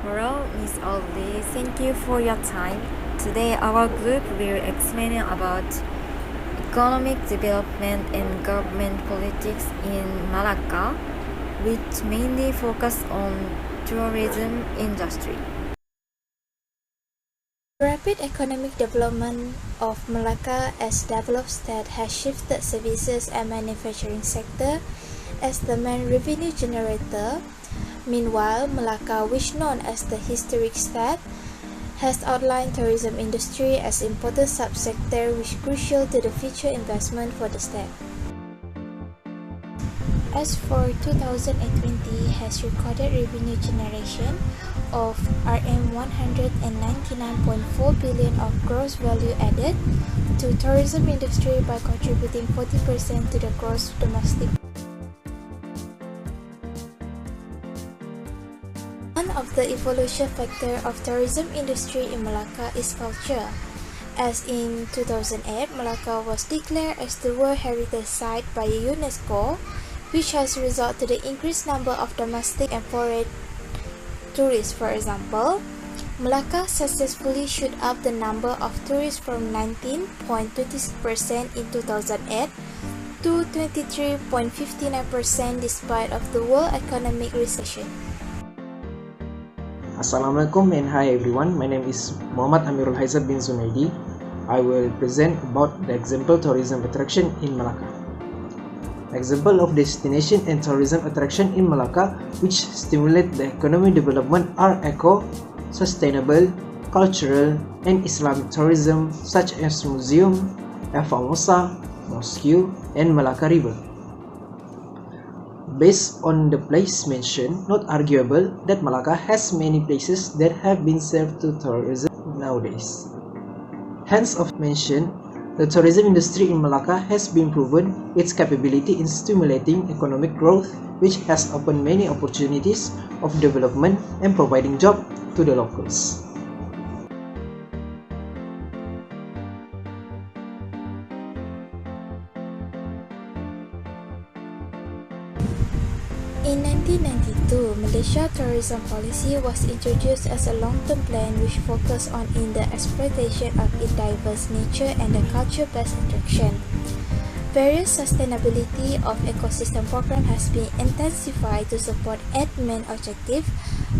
Hello, Miss Audrey. Thank you for your time. Today, our group will explain about economic development and government politics in Malacca, which mainly focus on tourism industry. Rapid economic development of Malacca as developed state has shifted services and manufacturing sector as the main revenue generator. Meanwhile, Malacca, which known as the historic state, has outlined tourism industry as important subsector which crucial to the future investment for the state. As for 2020 has recorded revenue generation of Rm 199.4 billion of gross value added to tourism industry by contributing 40% to the gross domestic. One of the evolution factor of tourism industry in Malacca is culture. As in 2008, Malacca was declared as the World Heritage Site by UNESCO, which has resulted to the increased number of domestic and foreign tourists. For example, Malacca successfully shoot up the number of tourists from 19.26% in 2008 to 23.59% despite of the world economic recession. Assalamualaikum and hi everyone. My name is Muhammad Amirul Haizat bin Zunaidi. I will present about the example tourism attraction in Malacca. Example of destination and tourism attraction in Malacca which stimulate the economic development are eco, sustainable, cultural, and Islamic tourism such as museum, Famosa, mosque, and Malacca River. Based on the place mentioned, not arguable that Malacca has many places that have been served to tourism nowadays. Hence of mention, the tourism industry in Malacca has been proven its capability in stimulating economic growth, which has opened many opportunities of development and providing jobs to the locals. In 1992, Malaysia tourism policy was introduced as a long-term plan which focused on in the exploitation of its diverse nature and the culture-based attraction. Various sustainability of ecosystem program has been intensified to support 8 main objectives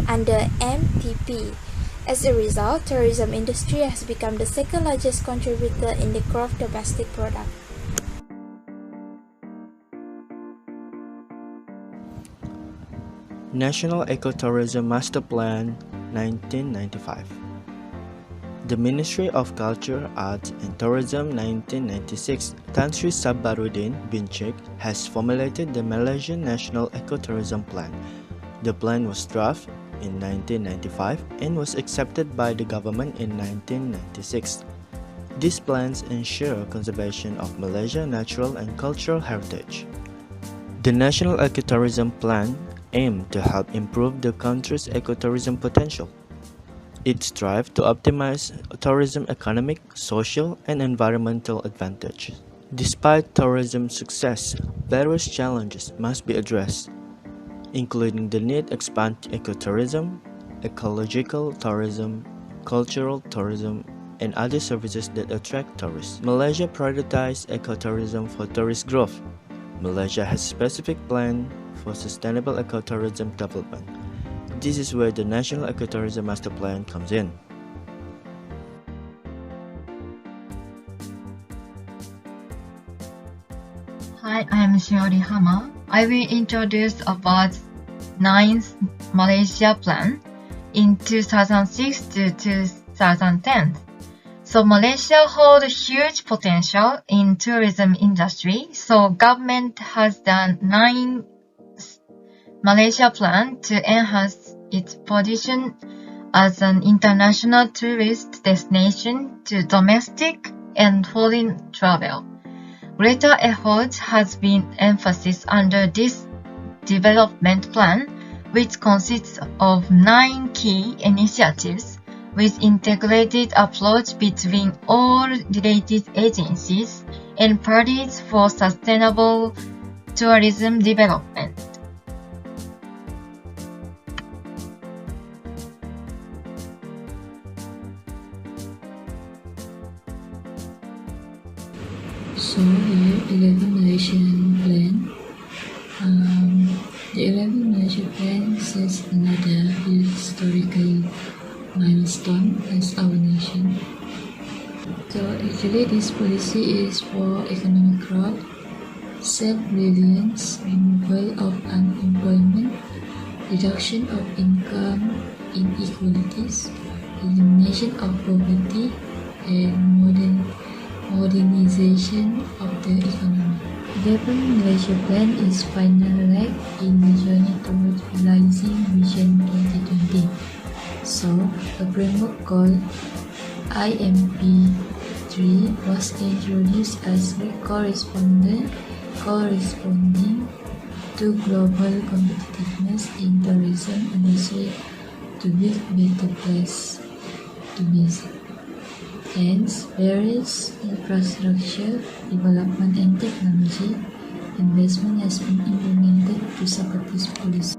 under MTP. As a result, tourism industry has become the second largest contributor in the gross domestic product. National Ecotourism Master Plan 1995. The Ministry of Culture, Arts and Tourism 1996, Tan Sri Sabaruddin bin Sheikh has formulated the Malaysian National Ecotourism Plan. The plan was drafted in 1995 and was accepted by the government in 1996. These plans ensure conservation of Malaysia's natural and cultural heritage. The National Ecotourism Plan aims to help improve the country's ecotourism potential. It strives to optimize tourism economic, social, and environmental advantage. Despite tourism's success, various challenges must be addressed, including the need to expand ecotourism, ecological tourism, cultural tourism, and other services that attract tourists. Malaysia prioritizes ecotourism for tourist growth. Malaysia has a specific plan for sustainable ecotourism development. This is where the National Ecotourism Master Plan comes in. Hi, I am Shiori Hama. I will introduce about 9th Malaysia Plan in 2006 to 2010. So Malaysia holds huge potential in tourism industry. So government has done 9 Malaysia Plan to enhance its position as an international tourist destination to domestic and foreign travel. Greater effort has been emphasized under this development plan, which consists of 9 key initiatives with integrated approach between all related agencies and parties for sustainable tourism development. 11 Malaysian Plan. The 11 Malaysian Plan sets another historical milestone as our nation. So actually this policy is for economic growth, self-reliance, removal of unemployment, reduction of income inequalities, elimination of poverty, and modernization of the economy. The 11 Malaysia Plan is final leg in the journey towards realizing Vision 2020. So, a framework called IMP3 was introduced as corresponding to global competitiveness in tourism industry to build better place to visit. Hence, various infrastructure development and technology investment has been implemented to support this policy.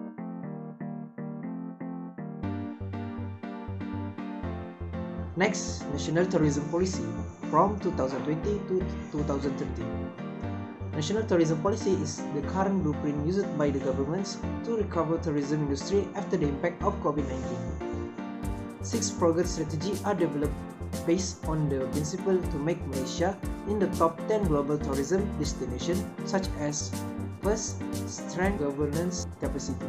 Next, National Tourism Policy from 2020 to 2030. National Tourism Policy is the current blueprint used by the governments to recover tourism industry after the impact of COVID-19. 6 progress strategies are developed based on the principle to make Malaysia in the top 10 global tourism destination, such as first, strengthen governance capacity.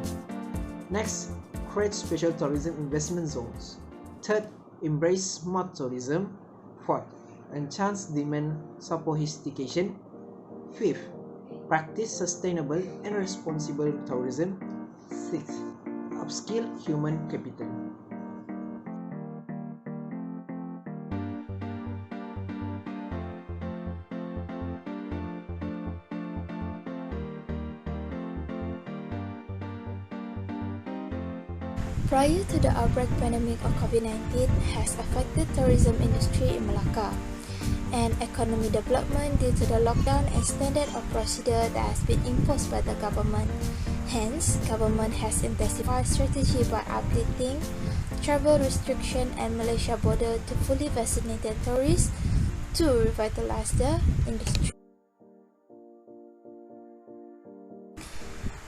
Next, create special tourism investment zones. Third, embrace smart tourism. Fourth, enhance demand sophistication. Fifth, practice sustainable and responsible tourism. Sixth, upskill human capital. Prior to the outbreak pandemic of COVID-19 has affected tourism industry in Malacca and economy development due to the lockdown and standard of procedure that has been imposed by the government. Hence, government has intensified strategy by updating travel restriction and Malaysia border to fully vaccinated tourists to revitalize the industry.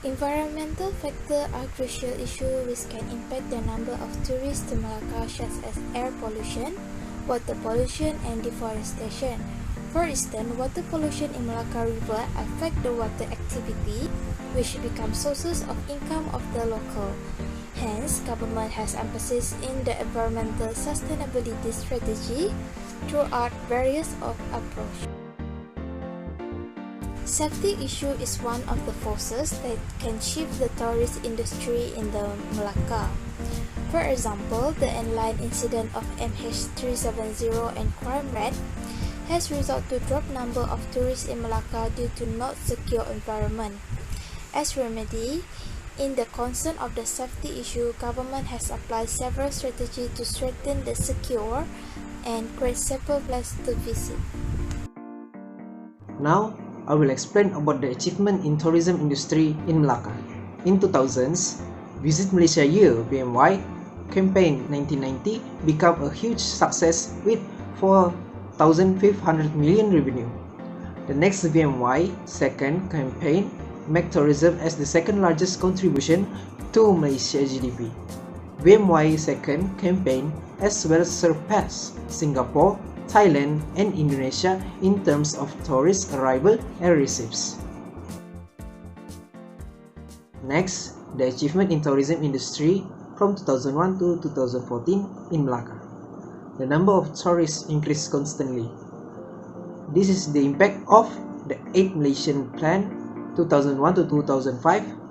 Environmental factors are crucial issues which can impact the number of tourists to Malacca, such as air pollution, water pollution, and deforestation. For instance, water pollution in Malacca River affects the water activity, which become sources of income of the local. Hence, government has emphasis in the environmental sustainability strategy throughout various of approach. Safety issue is one of the forces that can shift the tourist industry in the Malacca. For example, the airline incident of MH370 and crime rate has resulted to drop number of tourists in Malacca due to not secure environment. As remedy, in the concern of the safety issue, government has applied several strategies to strengthen the secure and create safer place to visit. Now, I will explain about the achievement in tourism industry in Malacca. In 2000s, Visit Malaysia Year (VMY) campaign 1990 became a huge success with 4,500 million revenue. The next VMY second campaign made tourism as the second largest contribution to Malaysia GDP. VMY second campaign as well surpassed Singapore, Thailand, and Indonesia in terms of tourist arrival and receipts. Next, the achievement in tourism industry from 2001 to 2014 in Malacca. The number of tourists increased constantly. This is the impact of the 8th Malaysian Plan 2001 to 2005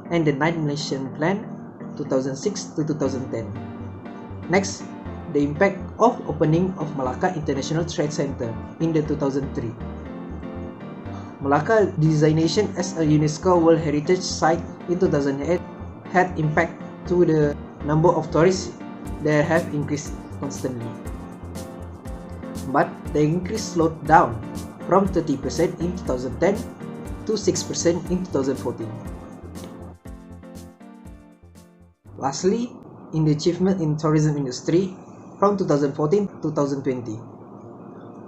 and the 9th Malaysian Plan 2006 to 2010. Next, the impact of opening of Malacca International Trade Center in the 2003. Malacca designation as a UNESCO World Heritage Site in 2008 had impact to the number of tourists that have increased constantly. But the increase slowed down from 30% in 2010 to 6% in 2014. Lastly, in the achievement in tourism industry from 2014 to 2020.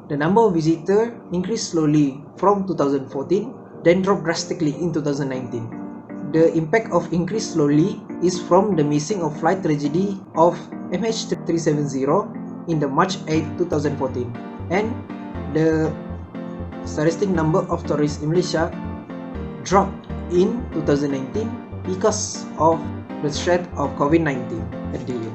The number of visitors increased slowly from 2014, then dropped drastically in 2019. The impact of increase slowly is from the missing of flight tragedy of MH370 in the March 8, 2014, and the statistic number of tourists in Malaysia dropped in 2019 because of the threat of COVID-19 at the year.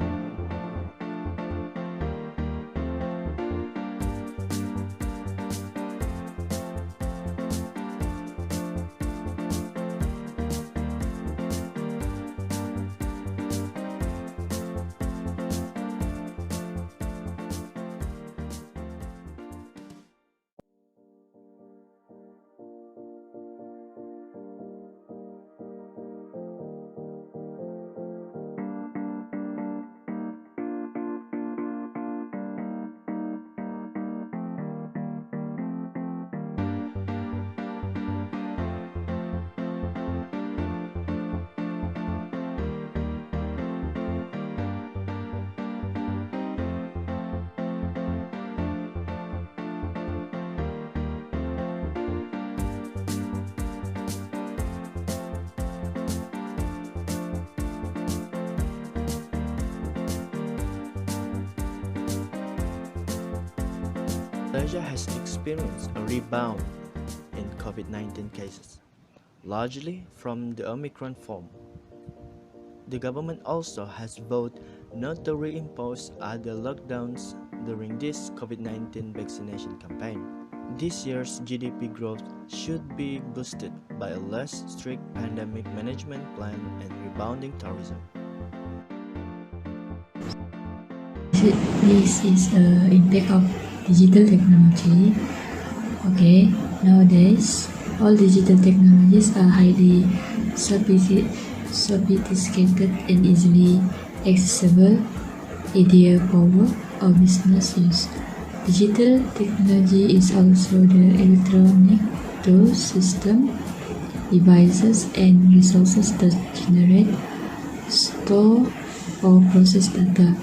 Malaysia has experienced a rebound in COVID-19 cases, largely from the Omicron form. The government also has vowed not to reimpose other lockdowns during this COVID-19 vaccination campaign. This year's GDP growth should be boosted by a less strict pandemic management plan and rebounding tourism. This is the impact of digital technology. Okay, nowadays all digital technologies are highly sophisticated and easily accessible, ideal for or business use. Digital technology is also the electronic tools, system, devices, and resources that generate, store, or process data.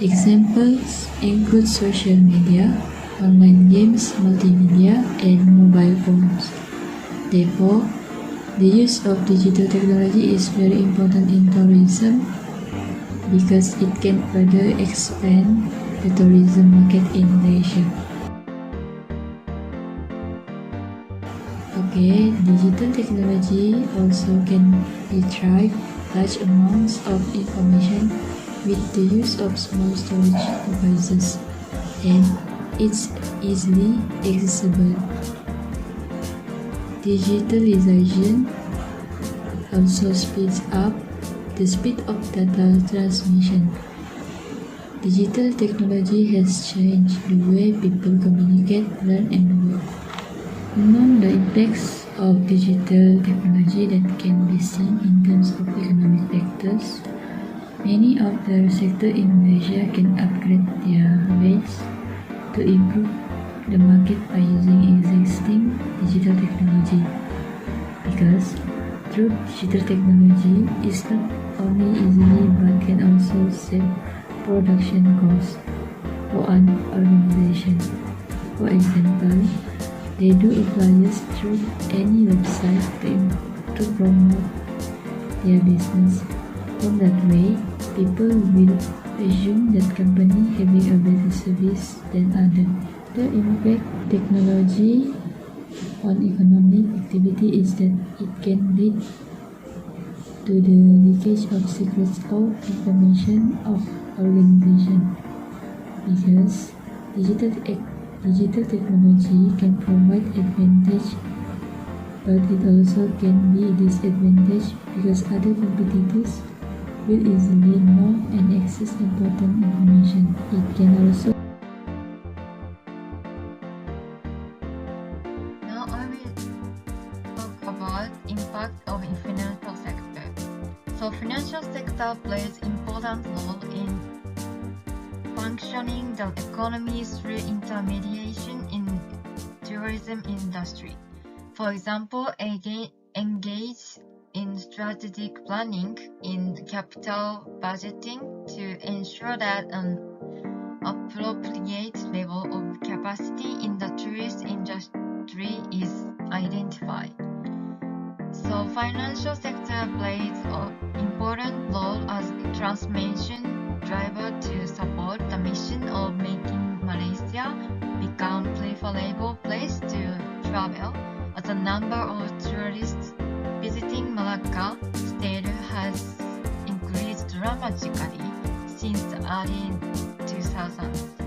Examples include social media, online games, multimedia, and mobile phones. Therefore, the use of digital technology is very important in tourism because it can further expand the tourism market in Malaysia. Okay, digital technology also can retrieve large amounts of information with the use of small storage devices, and it's easily accessible. Digitalization also speeds up the speed of data transmission. Digital technology has changed the way people communicate, learn, and work. Among the impacts of digital technology that can be seen in terms of economic factors, many of the sectors in Malaysia can upgrade their ways to improve the market by using existing digital technology. Because through digital technology is not only easily but can also save production costs for an organization. For example, they do flyers through any website to promote their business. From that way, people will assume that company having a better service than others. The impact technology on economic activity is that it can lead to the leakage of secrets or information of organization, because digital technology can provide advantage, but it also can be disadvantage because other competitors will easily know and access important information. It can also Now I will talk about impact of the financial sector. So financial sector plays important role in functioning the economy through intermediation in tourism industry. For example, engage in strategic planning in capital budgeting to ensure that an appropriate level of capacity capacity in the tourist industry is identified. So financial sector plays an important role as transformation driver to support the mission of making Malaysia become preferable place to travel, as the number of tourists visiting Malacca state has increased dramatically since the early 2000s.